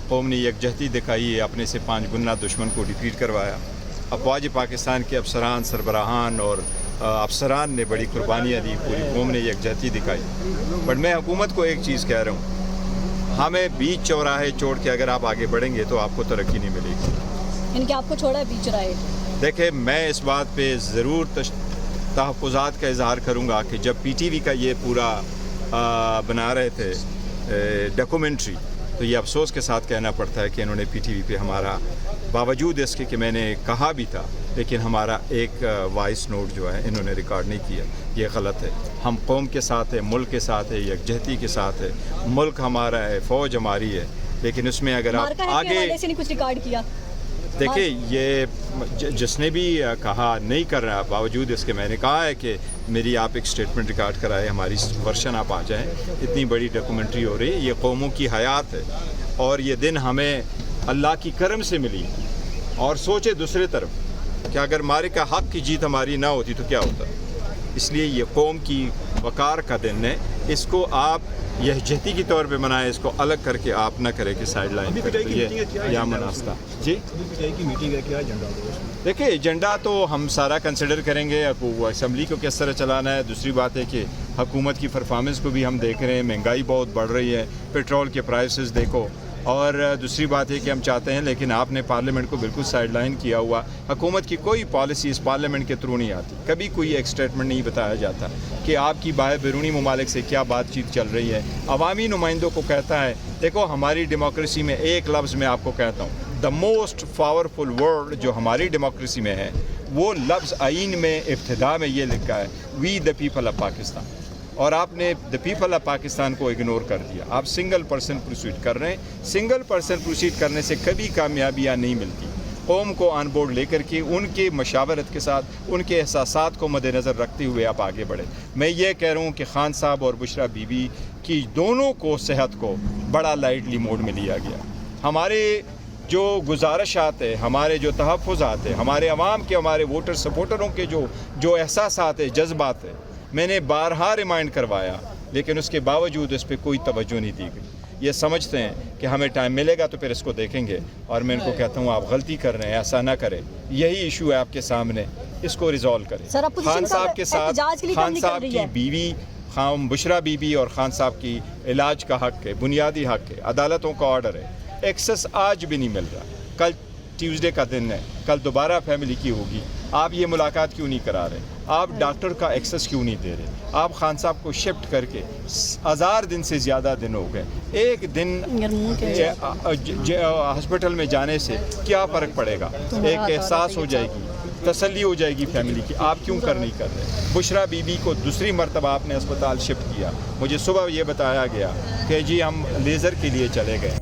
قوم نے یکجہتی دکھائی ہے، اپنے سے 5 گنا دشمن کو ڈیفیٹ کروایا۔ افواج پاکستان کے افسران، سربراہان اور افسران نے بڑی قربانیاں دی، پوری قوم نے یکجہتی دکھائی۔ بٹ میں حکومت کو ایک چیز کہہ رہا ہوں، ہمیں بیچ چوراہے چھوڑ کے اگر آپ آگے بڑھیں گے تو آپ کو ترقی نہیں ملے گی۔ یعنی کہ آپ کو چھوڑا ہے بیچ چوراہے؟ دیکھیں، میں اس بات پہ ضرور تحفظات کا اظہار کروں گا کہ جب پی ٹی وی کا یہ پورا بنا رہے تھے ڈاکومنٹری، تو یہ افسوس کے ساتھ کہنا پڑتا ہے کہ انہوں نے پی ٹی وی پہ ہمارا، باوجود اس کے کہ میں نے کہا بھی تھا، لیکن ہمارا ایک وائس نوٹ جو ہے انہوں نے ریکارڈ نہیں کیا۔ یہ غلط ہے۔ ہم قوم کے ساتھ ہیں، ملک کے ساتھ ہے، یکجہتی کے ساتھ ہے، ملک ہمارا ہے، فوج ہماری ہے، لیکن اس میں اگر آپ آگے سے نہیں کچھ ریکارڈ کیا۔ دیکھیں، یہ جس نے بھی کہا نہیں کر رہا، باوجود اس کے میں نے کہا ہے کہ میری آپ ایک سٹیٹمنٹ ریکارڈ کرائے، ہماری ورشن آپ آ جائیں، اتنی بڑی ڈاکومنٹری ہو رہی ہے، یہ قوموں کی حیات ہے، اور یہ دن ہمیں اللہ کی کرم سے ملی۔ اور سوچے دوسرے طرف کہ اگر معرکہ حق کی جیت ہماری نہ ہوتی تو کیا ہوتا۔ اس لیے یہ قوم کی وقار کا دن ہے، اس کو آپ یکجہتی کے طور پہ منائیں، اس کو الگ کر کے آپ نہ کریں کہ سائڈ لائن پر یہ مناسب۔ جی دیکھیں، ایجنڈا تو ہم سارا کنسیڈر کریں گے، اسمبلی کو کس طرح چلانا ہے۔ دوسری بات ہے کہ حکومت کی پرفارمنس کو بھی ہم دیکھ رہے ہیں، مہنگائی بہت بڑھ رہی ہے، پیٹرول کے پرائسز دیکھو، اور دوسری بات ہے کہ ہم چاہتے ہیں، لیکن آپ نے پارلیمنٹ کو بالکل سائڈ لائن کیا ہوا۔ حکومت کی کوئی پالیسی اس پارلیمنٹ کے تھرو نہیں آتی، کبھی کوئی ایک سٹیٹمنٹ نہیں بتایا جاتا کہ آپ کی باہر بیرونی ممالک سے کیا بات چیت چل رہی ہے۔ عوامی نمائندوں کو کہتا ہے، دیکھو ہماری ڈیموکریسی میں ایک لفظ میں آپ کو کہتا ہوں، دا موسٹ پاورفل ورڈ جو ہماری ڈیموکریسی میں ہے، وہ لفظ آئین میں ابتدا میں یہ لکھا ہے، وی دا پیپل آف پاکستان، اور آپ نے دا پیپل آف پاکستان کو اگنور کر دیا۔ آپ سنگل پرسن پروسیڈ کر رہے ہیں۔ سنگل پرسن پروسیڈ کرنے سے کبھی کامیابیاں نہیں ملتی۔ قوم کو آن بورڈ لے کر کے ان کے مشاورت کے ساتھ، ان کے احساسات کو مد نظر رکھتے ہوئے آپ آگے بڑھیں۔ میں یہ کہہ رہا ہوں کہ خان صاحب اور بشرا بی بی کی دونوں کو صحت کو بڑا لائٹلی موڈ میں لیا گیا۔ ہمارے جو گزارشات ہے، ہمارے جو تحفظات ہیں، ہمارے عوام کے، ہمارے ووٹر سپورٹروں کے جو احساسات ہیں، جذبات ہیں، میں نے بارہا ریمائنڈ کروایا، لیکن اس کے باوجود اس پہ کوئی توجہ نہیں دی گئی۔ یہ سمجھتے ہیں کہ ہمیں ٹائم ملے گا تو پھر اس کو دیکھیں گے، اور میں ان کو کہتا ہوں آپ غلطی کر رہے ہیں، ایسا نہ کریں۔ یہی ایشو ہے آپ کے سامنے، اس کو ریزالو کریں۔ خان صاحب کے ساتھ خان صاحب کی بیوی خان بشرا بی بی اور خان صاحب کی علاج کا حق ہے، بنیادی حق ہے، عدالتوں کا آرڈر ہے۔ ایکسس آج بھی نہیں مل رہا، کل ٹیوزڈے کا دن ہے، کل دوبارہ فیملی کی ہوگی، آپ یہ ملاقات کیوں نہیں کرا رہے؟ آپ ڈاکٹر کا ایکسس کیوں نہیں دے رہے؟ آپ خان صاحب کو شفٹ کر کے 1000 دن سے زیادہ دن ہو گئے، ایک دن ہاسپٹل میں جانے سے کیا فرق پڑے گا؟ ایک احساس ہو جائے گی، تسلی ہو جائے گی فیملی کی، آپ کیوں نہیں کر رہے؟ بشرا بی بی کو دوسری مرتبہ آپ نے اسپتال شفٹ کیا، مجھے صبح یہ بتایا گیا کہ جی ہم لیزر کے لیے چلے گئے،